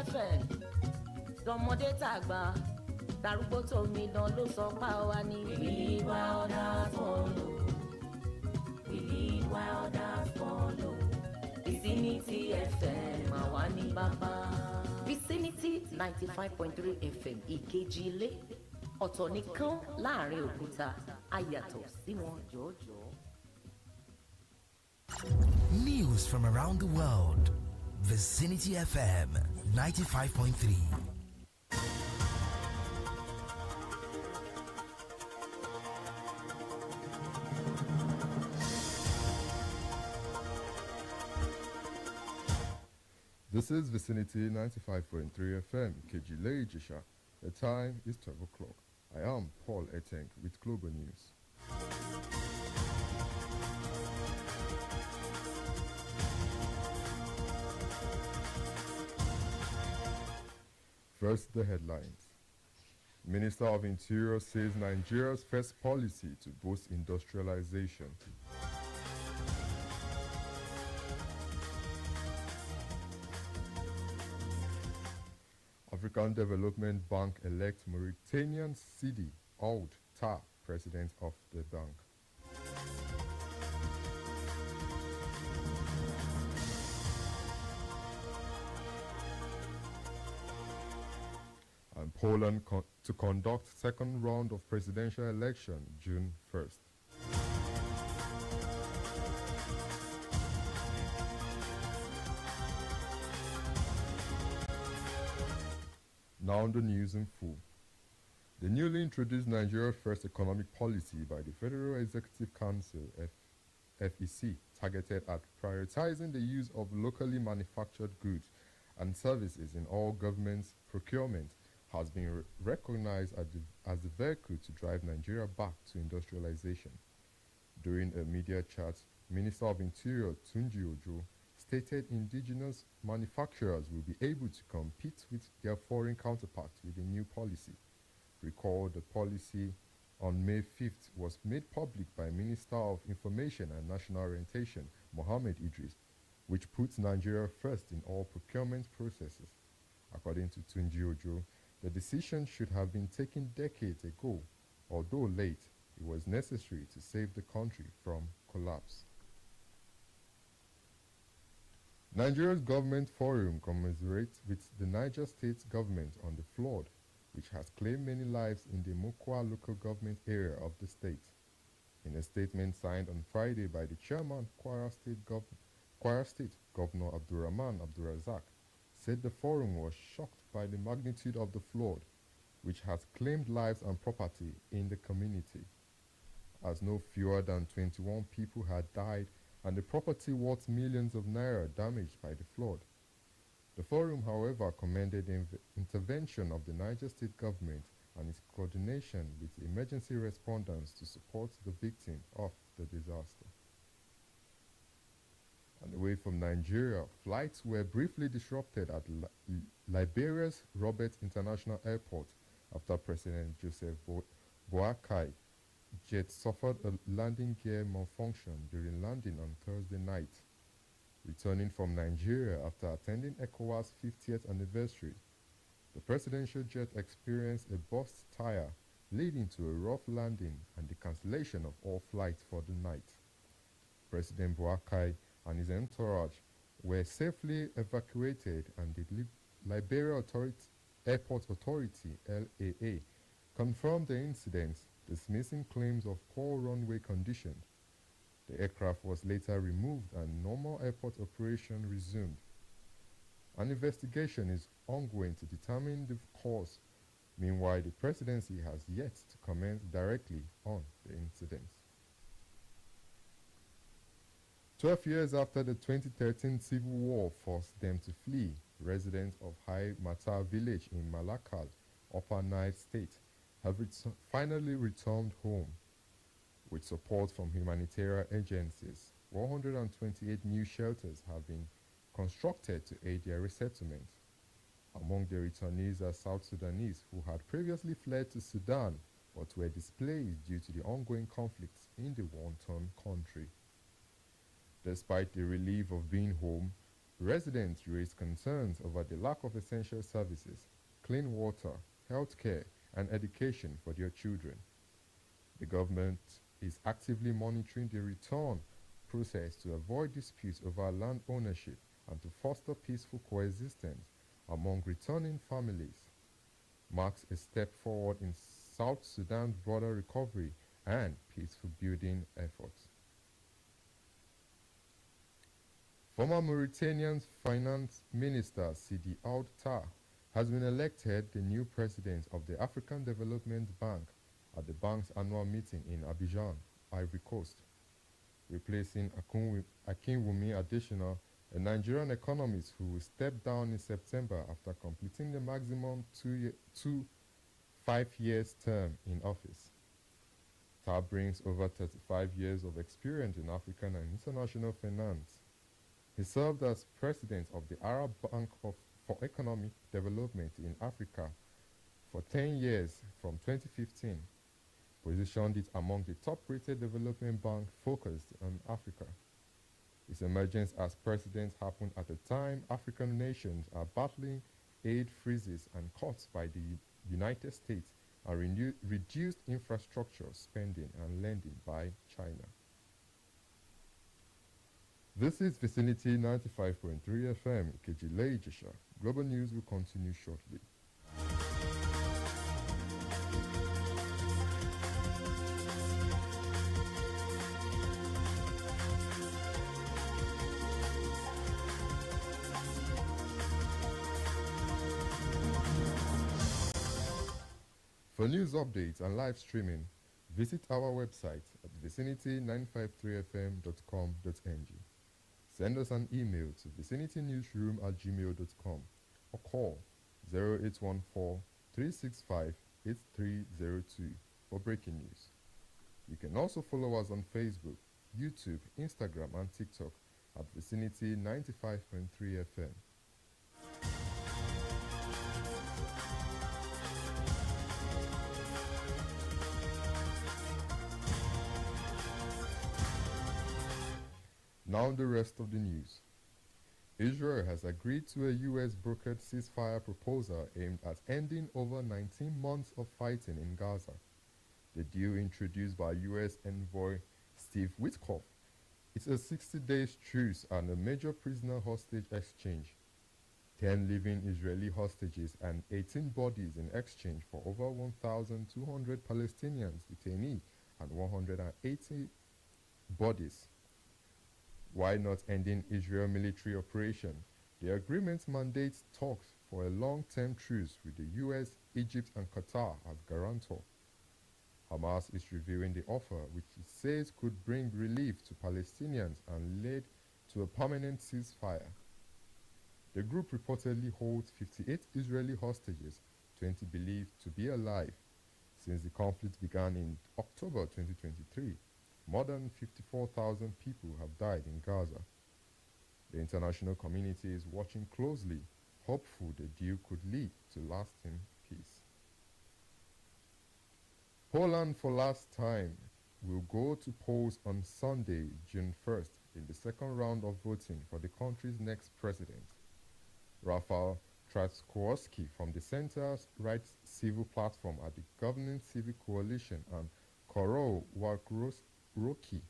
FM tọmọdé tàgbà darúgbó tómidán ló sọ pa wá ní. We need Wilders follow. We need Wilders follow. Vicinity FM àwa ní bàbá. Vicinity 95.3 FM Ìkejì ilé ọ̀tọ̀ nìkan láàrin òkúta ayàtọ̀ sí wọn jọ̀ọ́jọ̀ọ́. News from around the world. Vicinity FM 95.3. This is Vicinity 95.3 FM, Kejile Ijisha. The time is 12 o'clock. I am Paul Eteng with Global News. First, the headlines. Minister of Interior says Nigeria's first policy to boost industrialization. African Development Bank elects Mauritanian Sidi Ould Tah president of the bank. And Poland to conduct second round of presidential election June 1st. Now the news in full. The newly introduced Nigeria First economic policy by the Federal Executive Council, FEC, targeted at prioritizing the use of locally manufactured goods and services in all government's procurement, has been recognized as the vehicle to drive Nigeria back to industrialization. During a media chat, Minister of Interior Tunji Ojo stated indigenous manufacturers will be able to compete with their foreign counterparts with the new policy. Recall the policy on May 5th was made public by Minister of Information and National Orientation, Mohammed Idris, which puts Nigeria first in all procurement processes. According to Tunji Ojo, the decision should have been taken decades ago. Although late, it was necessary to save the country from collapse. Nigeria's government forum commiserates with the Niger State government on the flood, which has claimed many lives in the Mokwa local government area of the state. In a statement signed on Friday by the chairman, Kwara State Governor Abdurrahman Abdurazak, said the forum was shocked by the magnitude of the flood, which has claimed lives and property in the community, as no fewer than 21 people had died and the property worth millions of naira damaged by the flood. The forum, however, commended the intervention of the Niger State government and its coordination with emergency responders to support the victims of the disaster. And away from Nigeria, flights were briefly disrupted at Liberia's Robert International Airport after President Joseph Boakai jet suffered a landing gear malfunction during landing on Thursday night. Returning from Nigeria after attending ECOWAS 50th anniversary, the presidential jet experienced a burst tire, leading to a rough landing and the cancellation of all flights for the night. President Boakai and his entourage were safely evacuated, and the Liberia Airport Authority, LAA, confirmed the incident, dismissing claims of poor runway conditions. The aircraft was later removed and normal airport operation resumed. An investigation is ongoing to determine the cause. Meanwhile, the presidency has yet to comment directly on the incident. 12 years after the 2013 civil war forced them to flee, residents of High Mata village in Malakal, Upper Nile State, have finally returned home. With support from humanitarian agencies, 128 new shelters have been constructed to aid their resettlement. Among the returnees are South Sudanese who had previously fled to Sudan but were displaced due to the ongoing conflicts in the war-torn country. Despite the relief of being home, Residents raised concerns over the lack of essential services, clean water, health care, and education for their children. The government is actively monitoring the return process to avoid disputes over land ownership and to foster peaceful coexistence among returning families. Marks a step forward in South Sudan's broader recovery and peaceful building efforts. Former Mauritanian Finance Minister Sidi Ould Tah has been elected the new president of the African Development Bank at the bank's annual meeting in Abidjan, Ivory Coast, replacing Akinwumi Adesina, a Nigerian economist who will step down in September after completing the maximum 5 years term in office. Tah brings over 35 years of experience in African and international finance. He served as president of the Arab Bank for Economic Development in Africa for 10 years from 2015, positioned it among the top-rated development banks focused on Africa. His emergence as president happened at a time African nations are battling aid freezes and cuts by the United States and reduced infrastructure spending and lending by China. This is Vicinity 95.3 FM, Ikejile Ijesha. Global News will continue shortly. For news updates and live streaming, visit our website at vicinity953fm.com.ng. Send us an email to vicinitynewsroom@gmail.com or call 0814 365 8302 for breaking news. You can also follow us on Facebook, YouTube, Instagram, and TikTok at Vicinity 95.3 FM. Now the rest of the news. Israel has agreed to a US-brokered ceasefire proposal aimed at ending over 19 months of fighting in Gaza. The deal, introduced by US envoy Steve Witkoff, is a 60-day truce and a major prisoner hostage exchange. 10 living Israeli hostages and 18 bodies in exchange for over 1,200 Palestinians detainees and 180 bodies. Why not ending Israel military operation? The agreement mandates talks for a long-term truce with the US, Egypt, and Qatar as guarantor. Hamas is reviewing the offer, which it says could bring relief to Palestinians and lead to a permanent ceasefire. The group reportedly holds 58 Israeli hostages, 20 believed to be alive. Since the conflict began in October 2023, more than 54,000 people have died in Gaza. The international community is watching closely, hopeful the deal could lead to lasting peace. Poland, for last time, will go to polls on Sunday, June 1st, in the second round of voting for the country's next president. Rafał Trzaskowski from the center-right civil platform at the governing Civic Coalition and Karol Wojciechowski,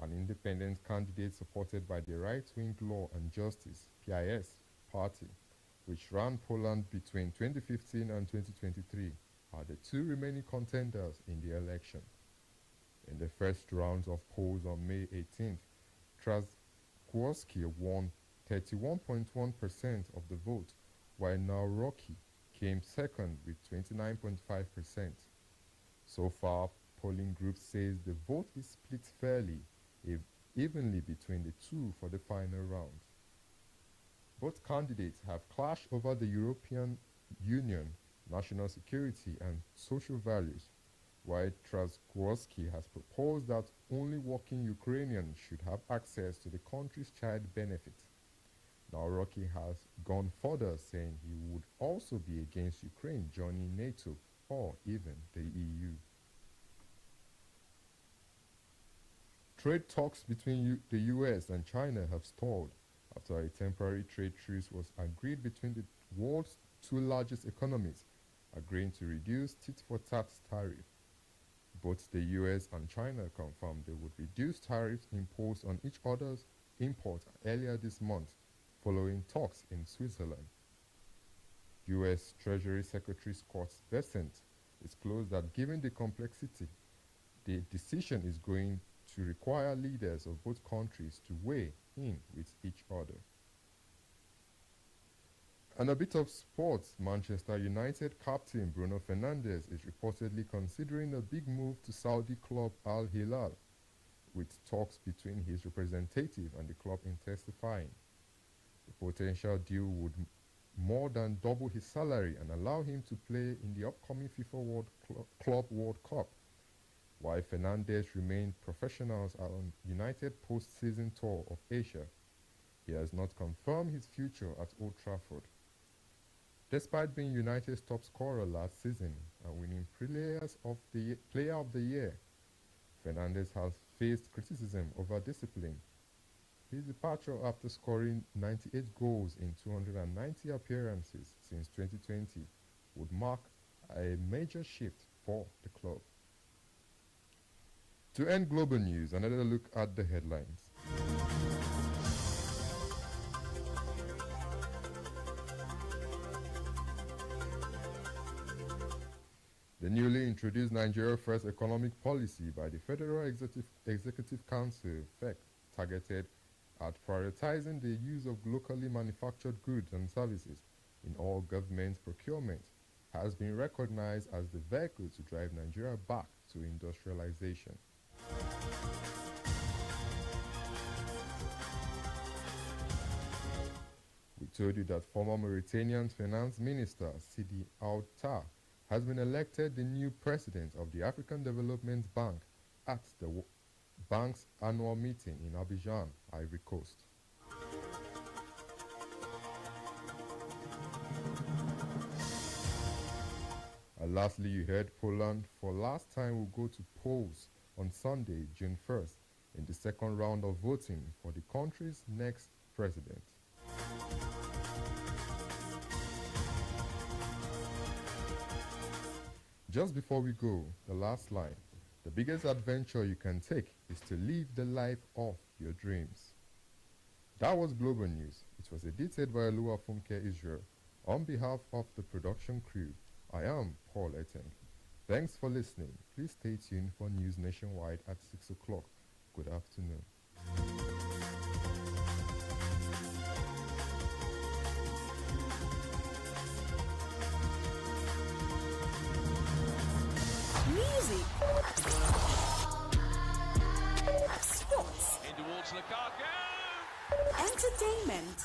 an independent candidate supported by the right-wing Law and Justice (PiS) party, which ran Poland between 2015 and 2023, are the two remaining contenders in the election. In the first round of polls on May 18th, Trzaskowski won 31.1% of the vote, while Nawrocki came second with 29.5%. So far, polling group says the vote is split fairly, evenly between the two for the final round. Both candidates have clashed over the European Union, national security, and social values, while Trzaskowski has proposed that only working Ukrainians should have access to the country's child benefit. Nawrocki has gone further, saying he would also be against Ukraine joining NATO or even the EU. Trade talks between the US and China have stalled after a temporary trade truce was agreed between the world's two largest economies, agreeing to reduce tit-for-tat tariff. Both the US and China confirmed they would reduce tariffs imposed on each other's imports earlier this month, following talks in Switzerland. US Treasury Secretary Scott Bessent disclosed that given the complexity, the decision is going to require leaders of both countries to weigh in with each other. And a bit of sports, Manchester United captain Bruno Fernandes is reportedly considering a big move to Saudi club Al Hilal, with talks between his representative and the club intensifying. The potential deal would more than double his salary and allow him to play in the upcoming FIFA Club World Cup, while Fernandes remained professionals on United post-season tour of Asia. He has not confirmed his future at Old Trafford. Despite being United's top scorer last season and winning Player of the Year, Fernandes has faced criticism over discipline. His departure after scoring 98 goals in 290 appearances since 2020 would mark a major shift for the club. To end global news, another look at the headlines. The newly introduced Nigeria First economic policy by the Federal Executive Council, FEC, targeted at prioritizing the use of locally manufactured goods and services in all government procurement, has been recognized as the vehicle to drive Nigeria back to industrialization. We told you that former Mauritanian Finance Minister Sidi Ouattara has been elected the new president of the African Development Bank at the bank's annual meeting in Abidjan, Ivory Coast. And lastly, you heard Poland for last time will go to polls on Sunday, June 1st, in the second round of voting for the country's next president. Just before we go, the last line. The biggest adventure you can take is to live the life of your dreams. That was Global News. It was edited by Oluwafunke Israel. On behalf of the production crew, I am Paul Eteng. Thanks for listening. Please stay tuned for news nationwide at 6 o'clock. Good afternoon. Music, sports, In towards Lukaku. entertainment,